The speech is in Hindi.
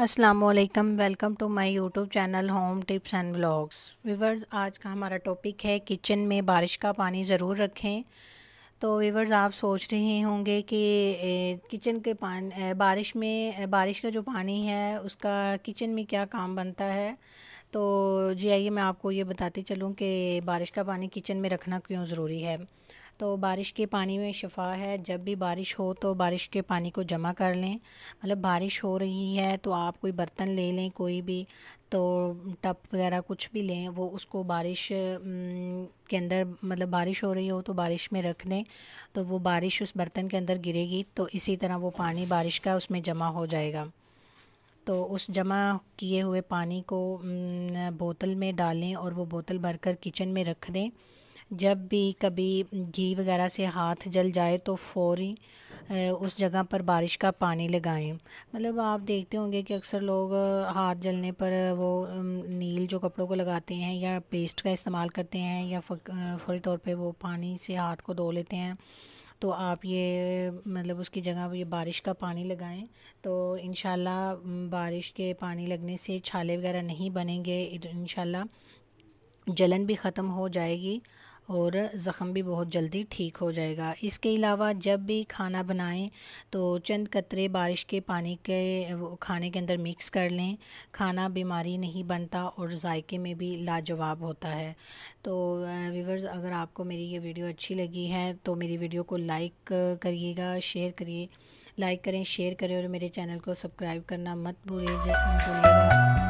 अस्सलामुअलैकुम, welcome to my YouTube channel home tips and vlogs. Viewers, आज का हमारा टॉपिक है किचन में बारिश का पानी ज़रूर रखें। तो व्यूवर्स, आप सोच रहे होंगे कि किचन के बारिश में बारिश का जो पानी है उसका किचन में क्या काम बनता है। तो जी आइए मैं आपको ये बताती चलूँ कि बारिश का पानी किचन में रखना क्यों ज़रूरी है। तो बारिश के पानी में शिफा है। जब भी बारिश हो तो बारिश के पानी को जमा कर लें। मतलब बारिश हो रही है तो आप कोई बर्तन ले लें, कोई भी, तो टब वगैरह कुछ भी लें, वो उसको बारिश के अंदर, मतलब बारिश हो रही हो तो बारिश में रख दें। तो वो बारिश उस बर्तन के अंदर गिरेगी तो इसी तरह वो पानी बारिश का उसमें जमा हो जाएगा। तो उस जमा किए हुए पानी को बोतल में डालें और वो बोतल भरकर किचन में रख दें। जब भी कभी घी वगैरह से हाथ जल जाए तो फ़ौरी उस जगह पर बारिश का पानी लगाएं। मतलब आप देखते होंगे कि अक्सर लोग हाथ जलने पर वो नील जो कपड़ों को लगाते हैं या पेस्ट का इस्तेमाल करते हैं या फ़ौरी तौर पे वो पानी से हाथ को धो लेते हैं। तो आप ये मतलब उसकी जगह ये बारिश का पानी लगाएं। तो इंशाल्लाह बारिश के पानी लगने से छाले वगैरह नहीं बनेंगे। इंशाल्लाह जलन भी ख़त्म हो जाएगी और ज़ख़म भी बहुत जल्दी ठीक हो जाएगा। इसके अलावा जब भी खाना बनाएं तो चंद कतरे बारिश के पानी के वो खाने के अंदर मिक्स कर लें। खाना बीमारी नहीं बनता और जायके में भी लाजवाब होता है। तो व्यूवर्स, अगर आपको मेरी ये वीडियो अच्छी लगी है तो मेरी वीडियो को लाइक करिएगा, शेयर करिए, लाइक करें, शेयर करें और मेरे चैनल को सब्सक्राइब करना मत भूलिएगा।